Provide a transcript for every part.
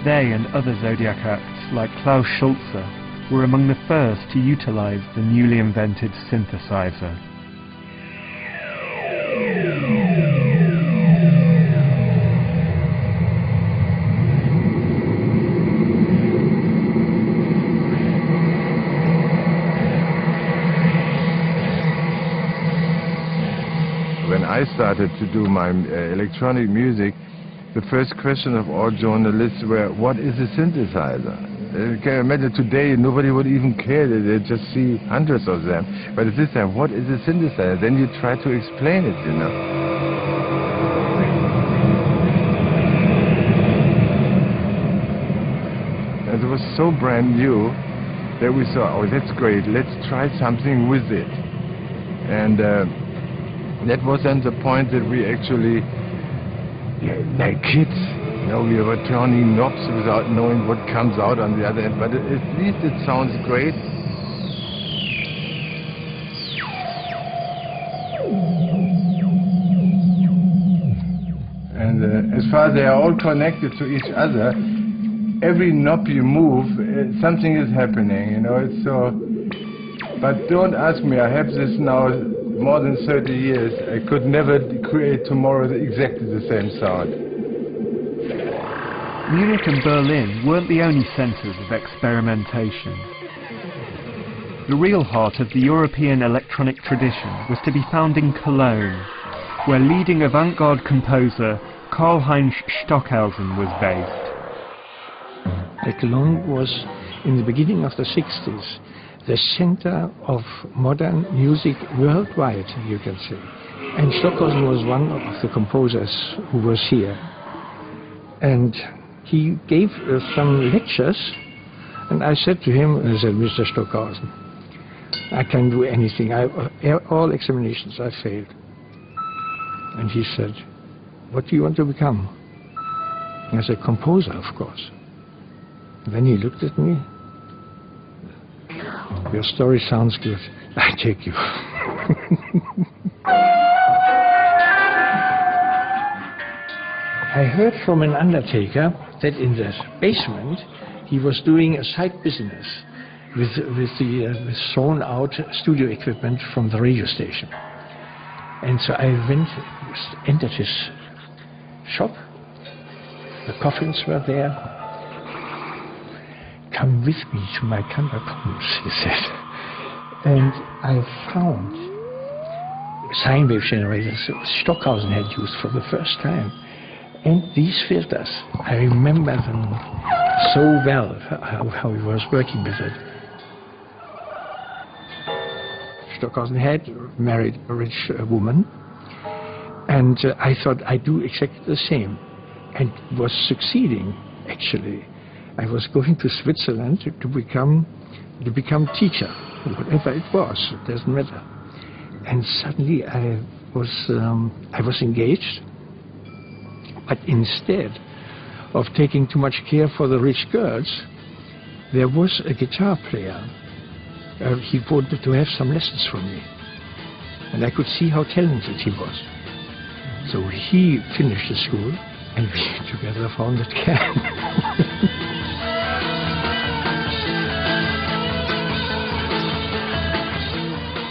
They and other Zodiac acts like Klaus Schulze were among the first to utilize the newly invented synthesizer. When I started to do my electronic music, the first question of all journalists were, what is a synthesizer? You can imagine today nobody would even care, they just see hundreds of them. But at this time, what is a synthesizer? Then you try to explain it, you know. And it was so brand new that we thought, oh, that's great, let's try something with it. And that was then the point that we actually, like kids, you know, we were turning knobs without knowing what comes out on the other end, but at least it sounds great. And as far as they are all connected to each other, every knob you move, something is happening, you know. It's so. But don't ask me, I have this now more than 30 years. I could never create tomorrow exactly the same sound. Munich and Berlin weren't the only centres of experimentation. The real heart of the European electronic tradition was to be found in Cologne, where leading avant-garde composer Karl-Heinz Stockhausen was based. Cologne was, in the beginning of the 60s, the center of modern music worldwide, you can say. And Stockhausen was one of the composers who was here. And he gave some lectures, and I said to him, I said, Mr. Stockhausen, I can do anything. All examinations I failed. And he said, what do you want to become? I said, composer, of course. And then he looked at me. Your story sounds good. I take you. I heard from an undertaker that in the basement he was doing a side business with thrown out studio equipment from the radio station. And so I entered his shop. The coffins were there. Come with me to my catacombs, he said. And I found sine wave generators Stockhausen had used for the first time. And these filters, I remember them so well, how he was working with it. Stockhausen had married a rich woman, and I thought I'd do exactly the same, and was succeeding, actually. I was going to Switzerland to become teacher, whatever it was, it doesn't matter. And suddenly I was engaged, but instead of taking too much care for the rich girls, there was a guitar player. He wanted to have some lessons from me, and I could see how talented he was. So he finished the school, and we together founded Kern.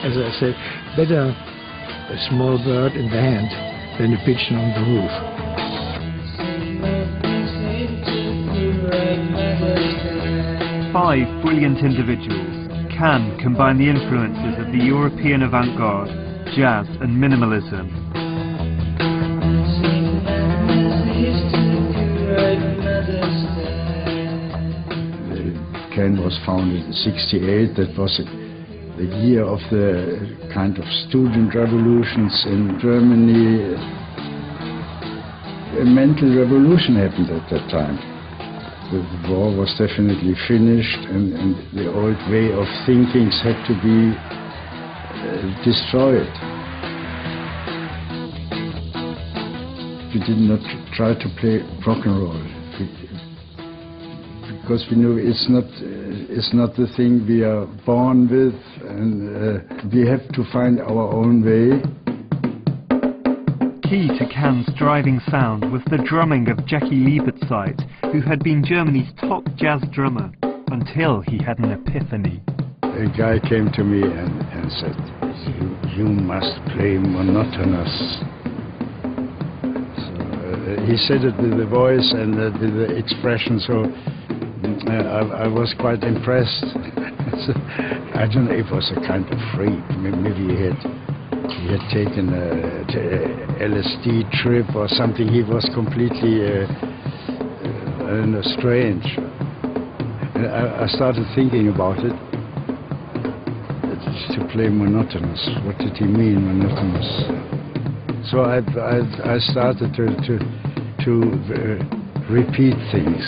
As I said, better a small bird in the hand than a pigeon on the roof. 5 brilliant individuals can combine the influences of the European avant-garde, jazz and minimalism. Kern was founded in '68. That was the year of the kind of student revolutions in Germany. A mental revolution happened at that time. The war was definitely finished, and the old way of thinking had to be destroyed. We did not try to play rock and roll because we knew it's not the thing we are born with, and we have to find our own way. Key to Can's driving sound was the drumming of Jackie Liebertzeit who had been Germany's top jazz drummer until he had an epiphany. A guy came to me and said, you must play monotonous. So, he said it with the voice and with the expression, so I was quite impressed. So, I don't know, it was a kind of freak. Maybe he had taken a LSD trip or something. He was completely strange. I started thinking about it. To play monotonous. What did he mean, monotonous? So I started to repeat things.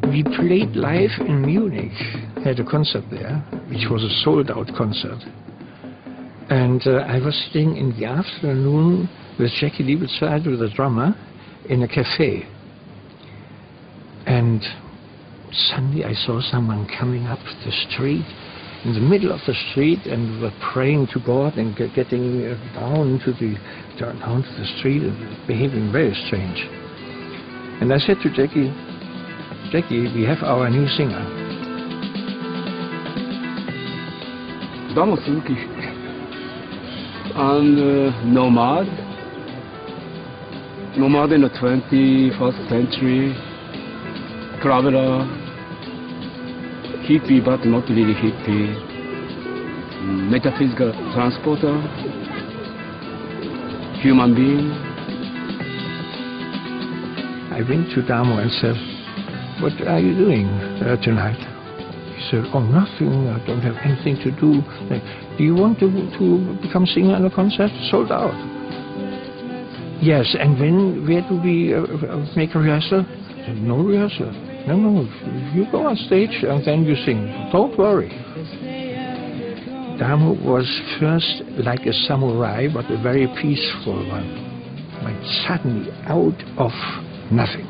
We played live in Munich, had a concert there, which was a sold-out concert. And I was sitting in the afternoon with Jackie Liebezeit, with the drummer, in a cafe. And suddenly I saw someone coming up the street, in the middle of the street, and were praying to God and getting down to the street and behaving very strange. And I said to Jackie, we have our new singer. That was wirklich nomad in the 21st century, traveler, hippie but not really hippie, metaphysical transporter, human being. I went to Damo and said, what are you doing tonight? He said, oh, nothing, I don't have anything to do. Do you want to become singer in a concert? Sold out. Yes, and where do we make a rehearsal? I said, no rehearsal. No, you go on stage and then you sing. Don't worry. Damo was first like a samurai, but a very peaceful one. But suddenly, out of nothing,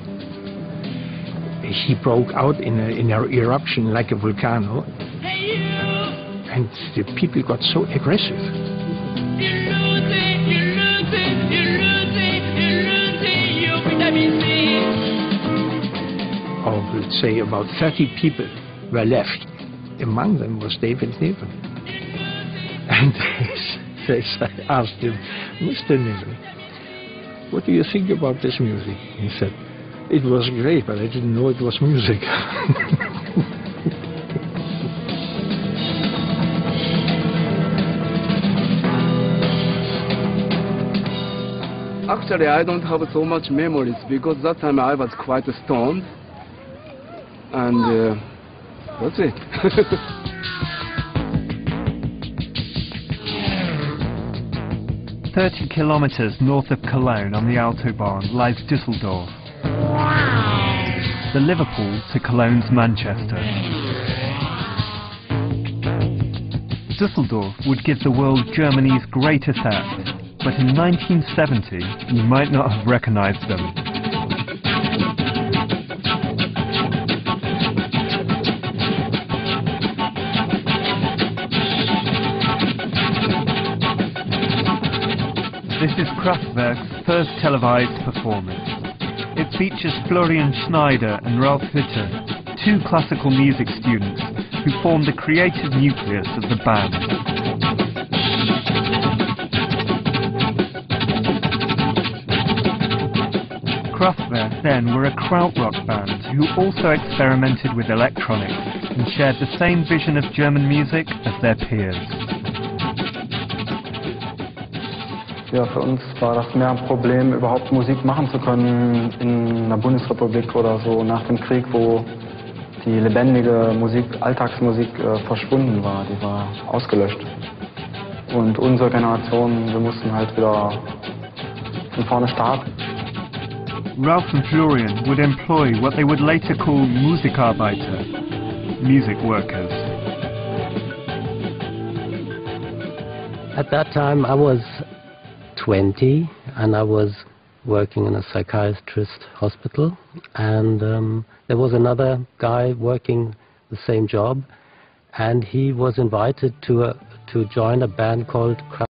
he broke out in an eruption like a volcano, and the people got so aggressive. Or let's say about 30 people were left. Among them was David Niven. And I asked him, Mr. Niven, what do you think about this music? He said, it was great, but I didn't know it was music. Actually, I don't have so much memories because that time I was quite stoned, and that's it. 30 kilometers north of Cologne on the Autobahn lies Düsseldorf, the Liverpool to Cologne's Manchester. Düsseldorf would give the world Germany's greatest act, but in 1970 you might not have recognized them. This is Kraftwerk's first televised performance. It features Florian Schneider and Ralf Hütter, two classical music students who formed the creative nucleus of the band. Kraftwerk then were a Krautrock band who also experimented with electronics and shared the same vision of German music as their peers. Ja, für uns war das mehr ein Problem, überhaupt Musik machen zu können in einer Bundesrepublik oder so nach dem Krieg, wo die lebendige Musik, Alltagsmusik verschwunden war, die war ausgelöscht. Und unsere Generation, wir mussten halt wieder von vorne starten. Ralf and Florian would employ what they would later call Musikarbeiter, music workers. At that time I was 20 and I was working in a psychiatrist hospital, and there was another guy working the same job, and he was invited to join a band called Krautrock.